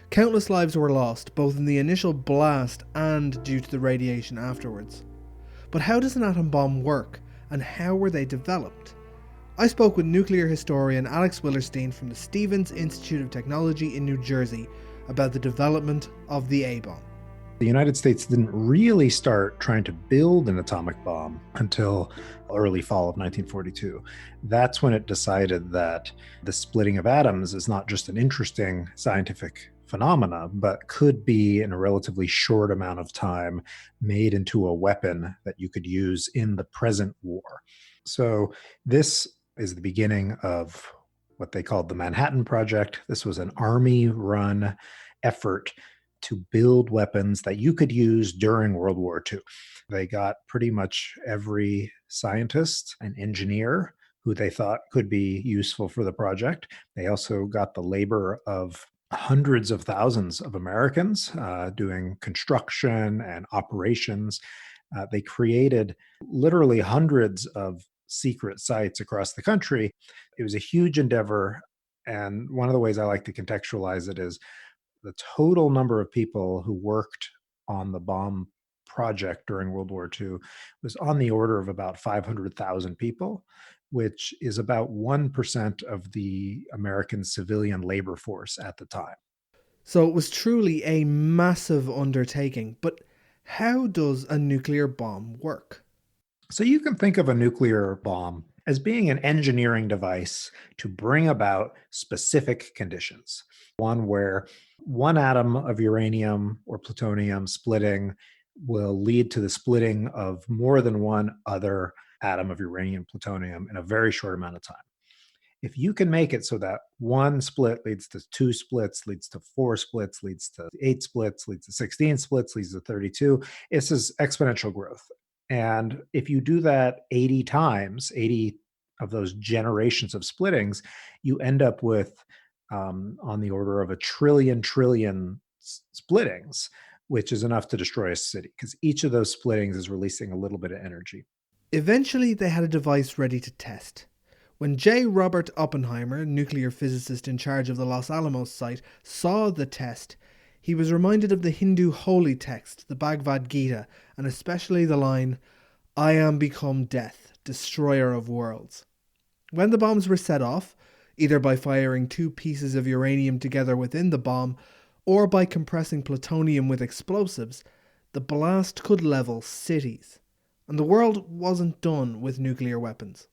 Countless lives were lost, both in the initial blast and due to the radiation afterwards. But how does an atom bomb work, and how were they developed? I spoke with nuclear historian Alex Willerstein from the Stevens Institute of Technology in New Jersey about the development of the A-bomb. The United States didn't really start trying to build an atomic bomb until early fall of 1942. That's when it decided that the splitting of atoms is not just an interesting scientific phenomena, but could be, in a relatively short amount of time, made into a weapon that you could use in the present war. So this is the beginning of what they called the Manhattan Project. This was an Army-run effort to build weapons that you could use during World War II. They got pretty much every scientist and engineer who they thought could be useful for the project. They also got the labor of hundreds of thousands of Americans doing construction and operations. They created literally hundreds of secret sites across the country. It was a huge endeavor. And one of the ways I like to contextualize it is the total number of people who worked on the bomb project during World War II was on the order of about 500,000 people, which is about 1% of the American civilian labor force at the time. So it was truly a massive undertaking. But how does a nuclear bomb work? So you can think of a nuclear bomb as being an engineering device to bring about specific conditions. One where one atom of uranium or plutonium splitting will lead to the splitting of more than one other atom of uranium plutonium in a very short amount of time. If you can make it so that one split leads to 2 splits, leads to 4 splits, leads to 8 splits, leads to 16 splits, leads to 32, this is exponential growth. And if you do that 80 times, 80 of those generations of splittings, you end up with on the order of 1 trillion splittings, which is enough to destroy a city, because each of those splittings is releasing a little bit of energy. Eventually, they had a device ready to test. When J. Robert Oppenheimer, nuclear physicist in charge of the Los Alamos site, saw the test, he was reminded of the Hindu holy text, the Bhagavad Gita, and especially the line, "I am become death, destroyer of worlds." When the bombs were set off, either by firing 2 pieces of uranium together within the bomb, or by compressing plutonium with explosives, the blast could level cities. And the world wasn't done with nuclear weapons.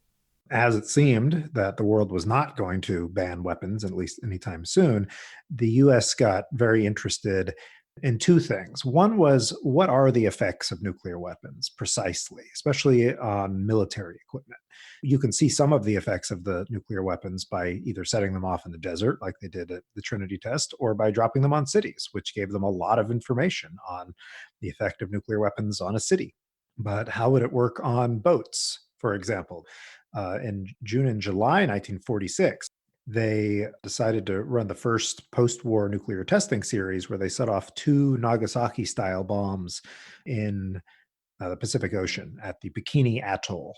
As it seemed that the world was not going to ban weapons, at least anytime soon, the US got very interested in two things. One was, what are the effects of nuclear weapons precisely, especially on military equipment? You can see some of the effects of the nuclear weapons by either setting them off in the desert, like they did at the Trinity test, or by dropping them on cities, which gave them a lot of information on the effect of nuclear weapons on a city. But how would it work on boats, for example? In June and July 1946, they decided to run the first post-war nuclear testing series where they set off 2 Nagasaki-style bombs in the Pacific Ocean at the Bikini Atoll.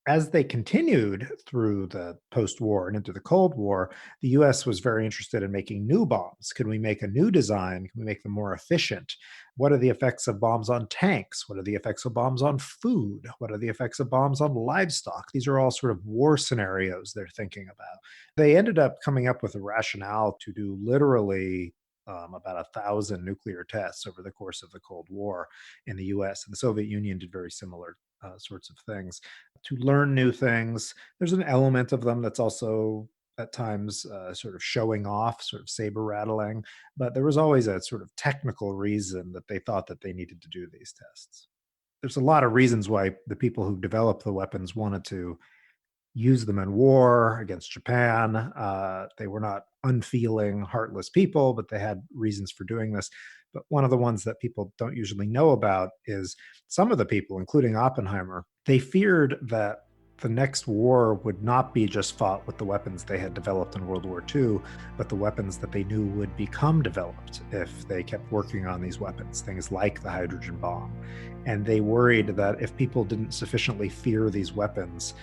As they continued through the post-war and into the Cold War, the US was very interested in making new bombs. Can we make a new design? Can we make them more efficient? What are the effects of bombs on tanks? What are the effects of bombs on food? What are the effects of bombs on livestock? These are all sort of war scenarios they're thinking about. They ended up coming up with a rationale to do literally about 1,000 nuclear tests over the course of the Cold War in the US. And the Soviet Union did very similar sorts of things to learn new things. There's an element of them that's also at times sort of showing off, sort of saber rattling, but there was always a sort of technical reason that they thought that they needed to do these tests. There's a lot of reasons why the people who developed the weapons wanted to use them in war against Japan. They were not unfeeling, heartless people, but they had reasons for doing this. But one of the ones that people don't usually know about is some of the people, including Oppenheimer, they feared that the next war would not be just fought with the weapons they had developed in World War II, but the weapons that they knew would become developed if they kept working on these weapons, things like the hydrogen bomb. And they worried that if people didn't sufficiently fear these weapons,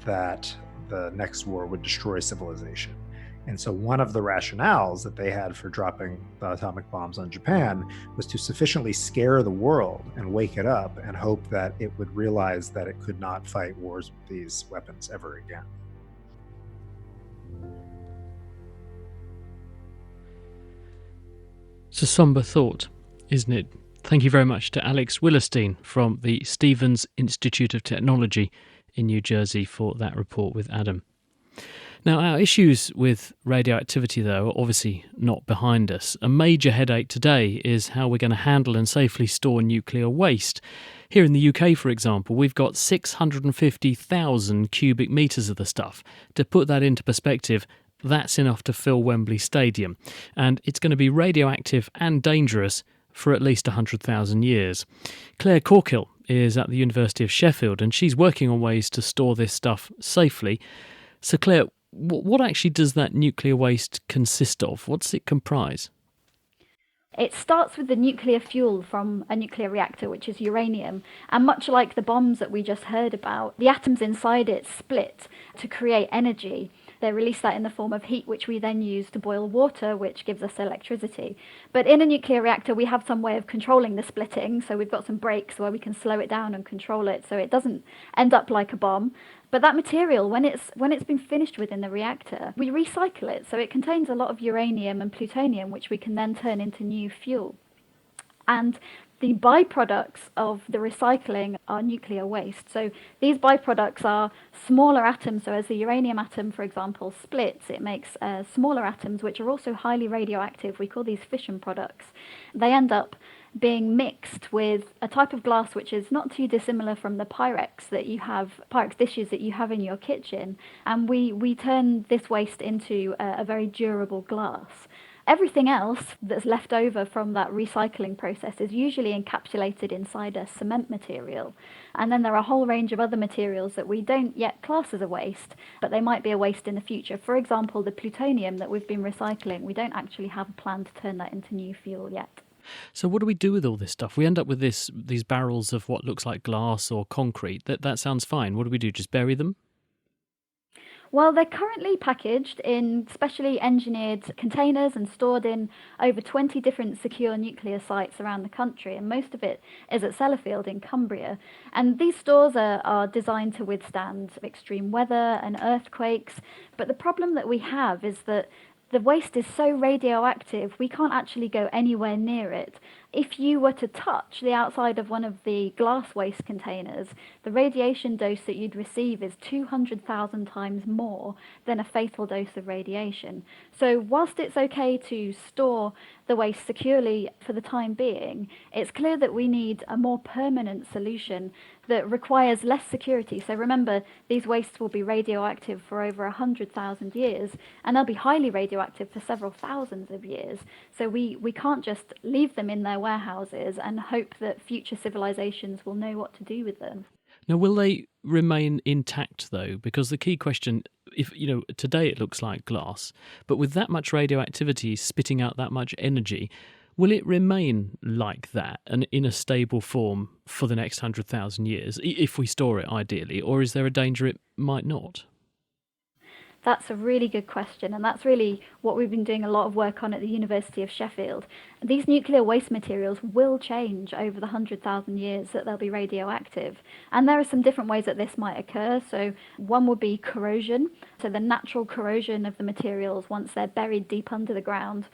that the next war would destroy civilization. And so one of the rationales that they had for dropping the atomic bombs on Japan was to sufficiently scare the world and wake it up and hope that it would realize that it could not fight wars with these weapons ever again. It's a somber thought, isn't it? Thank you very much to Alex Willerstein from the Stevens Institute of Technology in New Jersey for that report with Adam. Now, our issues with radioactivity, though, are obviously not behind us. A major headache today is how we're going to handle and safely store nuclear waste. Here in the UK, for example, we've got 650,000 cubic metres of the stuff. To put that into perspective, that's enough to fill Wembley Stadium. And it's going to be radioactive and dangerous for at least 100,000 years. Claire Corkill is at the University of Sheffield, and she's working on ways to store this stuff safely. So, Claire, what actually does that nuclear waste consist of? What's it comprise? It starts with the nuclear fuel from a nuclear reactor, which is uranium. And much like the bombs that we just heard about, the atoms inside it split to create energy. They release that in the form of heat, which we then use to boil water, which gives us electricity. But in a nuclear reactor, we have some way of controlling the splitting. So we've got some brakes where we can slow it down and control it so it doesn't end up like a bomb. But that material, when it's been finished within the reactor, we recycle it. So it contains a lot of uranium and plutonium, which we can then turn into new fuel. And the byproducts of the recycling are nuclear waste. So these byproducts are smaller atoms. So as the uranium atom, for example, splits, it makes smaller atoms, which are also highly radioactive. We call these fission products. They end up being mixed with a type of glass which is not too dissimilar from the Pyrex dishes that you have in your kitchen. And we turn this waste into a very durable glass. Everything else that's left over from that recycling process is usually encapsulated inside a cement material. And then there are a whole range of other materials that we don't yet class as a waste, but they might be a waste in the future. For example, the plutonium that we've been recycling, we don't actually have a plan to turn that into new fuel yet. So what do we do with all this stuff? We end up with these barrels of what looks like glass or concrete. That sounds fine. What do we do? Just bury them? Well, they're currently packaged in specially engineered containers and stored in over 20 different secure nuclear sites around the country, and most of it is at Sellafield in Cumbria. And these stores are designed to withstand extreme weather and earthquakes, but the problem that we have is that the waste is so radioactive, we can't actually go anywhere near it. If you were to touch the outside of one of the glass waste containers, the radiation dose that you'd receive is 200,000 times more than a fatal dose of radiation. So whilst it's okay to store the waste securely for the time being, it's clear that we need a more permanent solution that requires less security. So remember, these wastes will be radioactive for over 100,000 years, and they'll be highly radioactive for several thousands of years. So we can't just leave them in their warehouses and hope that future civilizations will know what to do with them. Now, will they remain intact, though? Because the key question, if today it looks like glass, but with that much radioactivity spitting out that much energy, will it remain like that and in a stable form for the next 100,000 years, if we store it ideally, or is there a danger it might not? That's a really good question, and that's really what we've been doing a lot of work on at the University of Sheffield. These nuclear waste materials will change over the 100,000 years that they'll be radioactive, and there are some different ways that this might occur. So one would be corrosion, so the natural corrosion of the materials once they're buried deep under the ground,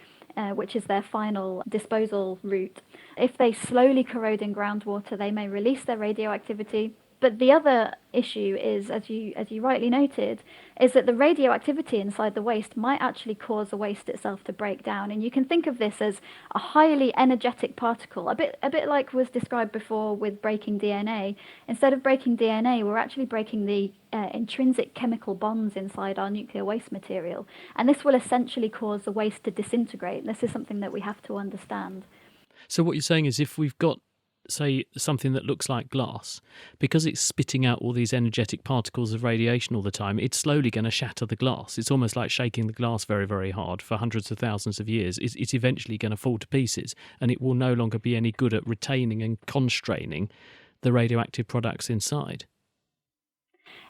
which is their final disposal route. If they slowly corrode in groundwater, they may release their radioactivity. But the other issue is, as you rightly noted, is that the radioactivity inside the waste might actually cause the waste itself to break down. And you can think of this as a highly energetic particle, a bit like was described before with breaking DNA. Instead of breaking DNA, we're actually breaking the intrinsic chemical bonds inside our nuclear waste material. And this will essentially cause the waste to disintegrate. This is something that we have to understand. So what you're saying is if we've got, say, something that looks like glass, because it's spitting out all these energetic particles of radiation all the time, it's slowly going to shatter the glass. It's almost like shaking the glass very, very hard for hundreds of thousands of years. It's eventually going to fall to pieces, and it will no longer be any good at retaining and constraining the radioactive products inside.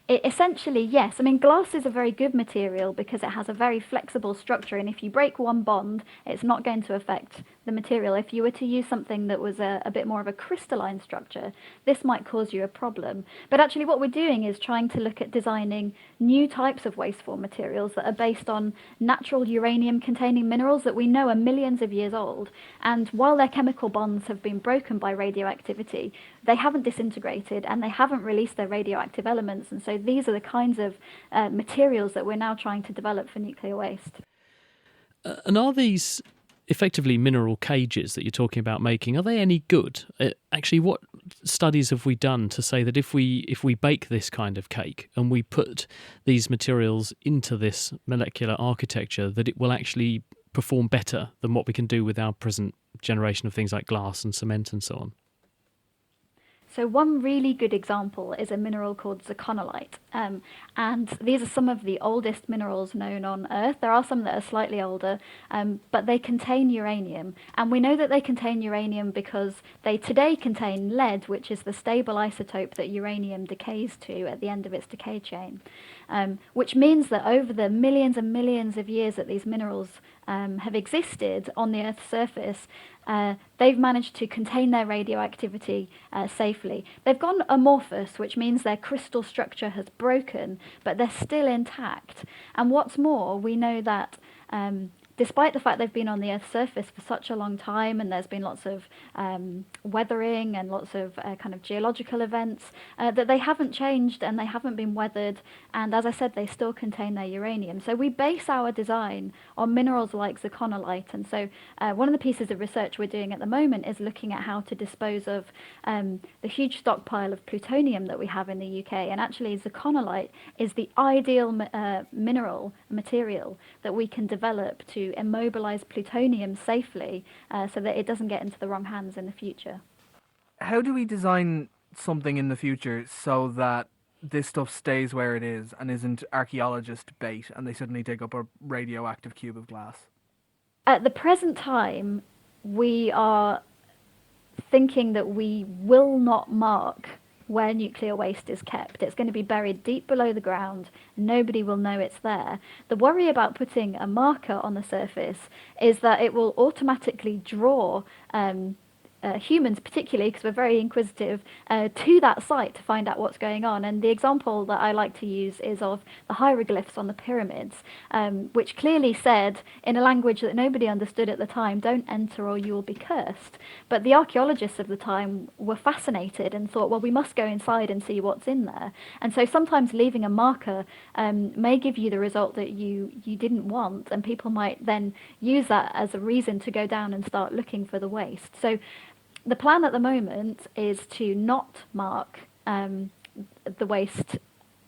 Essentially, yes. I mean, glass is a very good material because it has a very flexible structure, and if you break one bond, it's not going to affect the material. If you were to use something that was a bit more of a crystalline structure, this might cause you a problem. But actually what we're doing is trying to look at designing new types of wasteform materials that are based on natural uranium-containing minerals that we know are millions of years old. And while their chemical bonds have been broken by radioactivity, they haven't disintegrated and they haven't released their radioactive elements. And so these are the kinds of materials that we're now trying to develop for nuclear waste. And are these effectively mineral cages that you're talking about making, are they any good? Actually, what studies have we done to say that if we bake this kind of cake and we put these materials into this molecular architecture, that it will actually perform better than what we can do with our present generation of things like glass and cement and so on? So one really good example is a mineral called zirconolite. And these are some of the oldest minerals known on Earth. There are some that are slightly older, but they contain uranium. And we know that they contain uranium because they today contain lead, which is the stable isotope that uranium decays to at the end of its decay chain. Which means that over the millions and millions of years that these minerals have existed on the Earth's surface, they've managed to contain their radioactivity safely. They've gone amorphous, which means their crystal structure has broken, but they're still intact. And what's more, we know that despite the fact they've been on the Earth's surface for such a long time, and there's been lots of weathering and lots of kind of geological events, that they haven't changed and they haven't been weathered. And as I said, they still contain their uranium. So we base our design on minerals like zirconolite. And so one of the pieces of research we're doing at the moment is looking at how to dispose of the huge stockpile of plutonium that we have in the UK. And actually, zirconolite is the ideal material that we can develop to immobilize plutonium safely so that it doesn't get into the wrong hands in the future. How do we design something in the future so that this stuff stays where it is and isn't archaeologist bait and they suddenly dig up a radioactive cube of glass? At the present time, we are thinking that we will not mark where nuclear waste is kept. It's going to be buried deep below the ground. Nobody will know it's there. The worry about putting a marker on the surface is that it will automatically draw humans particularly, because we're very inquisitive, to that site to find out what's going on. And the example that I like to use is of the hieroglyphs on the pyramids, which clearly said, in a language that nobody understood at the time, don't enter or you will be cursed. But the archaeologists of the time were fascinated and thought, well, we must go inside and see what's in there. And so sometimes leaving a marker may give you the result that you didn't want, and people might then use that as a reason to go down and start looking for the waste. So the plan at the moment is to not mark the waste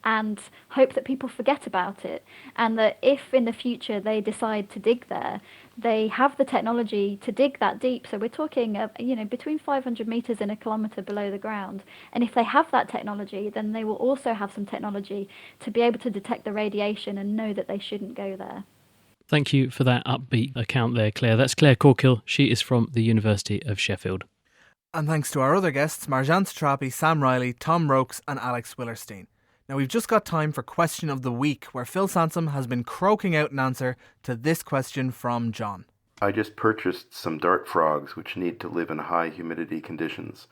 and hope that people forget about it, and that if in the future they decide to dig there, they have the technology to dig that deep. So we're talking between 500 meters and 1 kilometer below the ground. And if they have that technology, then they will also have some technology to be able to detect the radiation and know that they shouldn't go there. Thank you for that upbeat account there, Claire. That's Claire Corkill. She is from the University of Sheffield. And thanks to our other guests, Marjan Satrapi, Sam Riley, Tom Rokes and Alex Willerstein. Now we've just got time for Question of the Week, where Phil Sansom has been croaking out an answer to this question from John. I just purchased some dart frogs which need to live in high humidity conditions.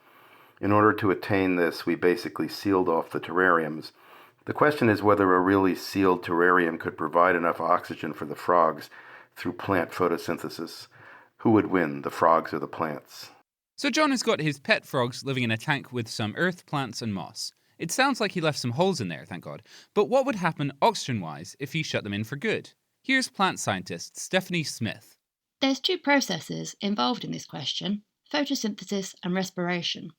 In order to attain this, we basically sealed off the terrariums. The question is whether a really sealed terrarium could provide enough oxygen for the frogs through plant photosynthesis. Who would win, the frogs or the plants? So John has got his pet frogs living in a tank with some earth, plants and moss. It sounds like he left some holes in there, thank God. But what would happen oxygen-wise if he shut them in for good? Here's plant scientist Stephanie Smith. There's two processes involved in this question, photosynthesis and respiration.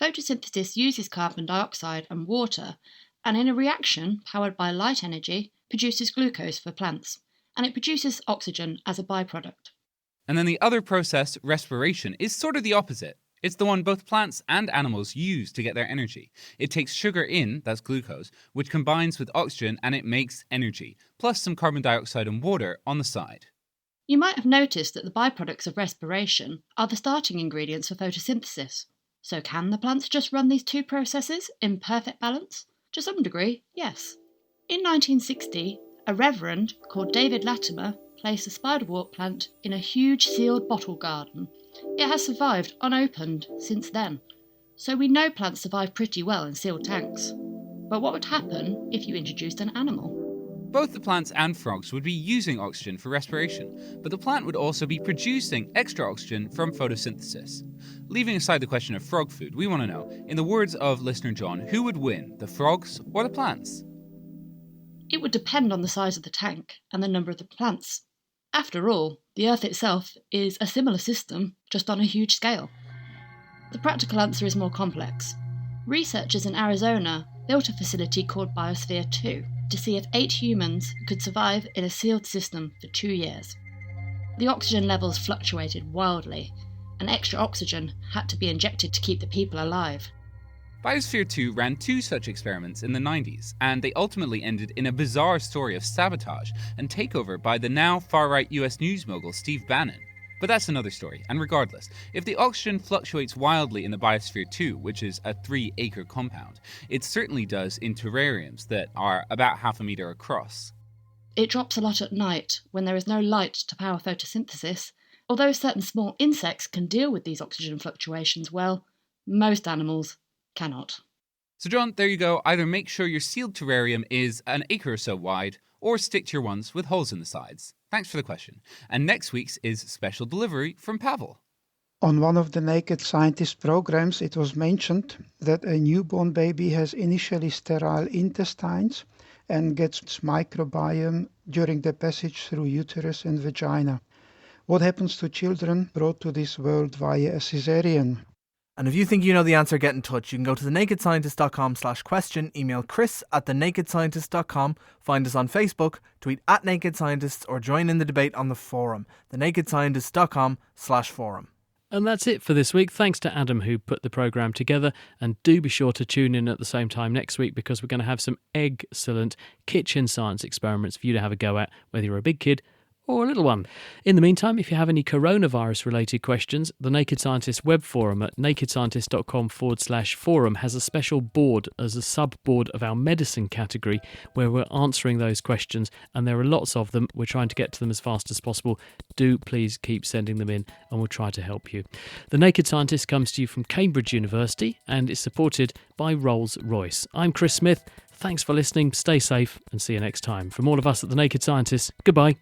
Photosynthesis uses carbon dioxide and water, and in a reaction powered by light energy, produces glucose for plants, and it produces oxygen as a byproduct. And then the other process, respiration, is sort of the opposite. It's the one both plants and animals use to get their energy. It takes sugar in, that's glucose, which combines with oxygen and it makes energy, plus some carbon dioxide and water on the side. You might have noticed that the byproducts of respiration are the starting ingredients for photosynthesis. So can the plants just run these two processes in perfect balance? To some degree, yes. In 1960, a reverend called David Latimer placed a spiderwort plant in a huge sealed bottle garden. It has survived unopened since then, so we know plants survive pretty well in sealed tanks. But what would happen if you introduced an animal? Both the plants and frogs would be using oxygen for respiration, but the plant would also be producing extra oxygen from photosynthesis. Leaving aside the question of frog food, we want to know, in the words of listener John, who would win, the frogs or the plants? It would depend on the size of the tank and the number of the plants. After all, the Earth itself is a similar system, just on a huge scale. The practical answer is more complex. Researchers in Arizona built a facility called Biosphere 2 to see if 8 humans could survive in a sealed system for 2 years. The oxygen levels fluctuated wildly, and extra oxygen had to be injected to keep the people alive. Biosphere 2 ran 2 such experiments in the 90s, and they ultimately ended in a bizarre story of sabotage and takeover by the now far-right US news mogul Steve Bannon. But that's another story, and regardless, if the oxygen fluctuates wildly in the Biosphere 2, which is a 3-acre compound, it certainly does in terrariums that are about half a metre across. It drops a lot at night when there is no light to power photosynthesis. Although certain small insects can deal with these oxygen fluctuations well, most animals cannot. So John, there you go. Either make sure your sealed terrarium is an acre or so wide, or stick to your ones with holes in the sides. Thanks for the question. And next week's is special delivery from Pavel. On one of the Naked Scientist programs, it was mentioned that a newborn baby has initially sterile intestines and gets its microbiome during the passage through uterus and vagina. What happens to children brought to this world via a cesarean? And if you think you know the answer, get in touch. You can go to thenakedscientist.com/question, email chris@thenakedscientist.com, find us on Facebook, tweet @nakedscientists, or join in the debate on the forum, thenakedscientist.com/forum. And that's it for this week. Thanks to Adam who put the programme together, and do be sure to tune in at the same time next week because we're going to have some excellent kitchen science experiments for you to have a go at, whether you're a big kid or a little one. In the meantime, if you have any coronavirus-related questions, the Naked Scientist web forum at nakedscientist.com/forum has a special board as a sub-board of our medicine category where we're answering those questions, and there are lots of them. We're trying to get to them as fast as possible. Do please keep sending them in, and we'll try to help you. The Naked Scientist comes to you from Cambridge University and is supported by Rolls-Royce. I'm Chris Smith. Thanks for listening, stay safe, and see you next time. From all of us at The Naked Scientist, goodbye.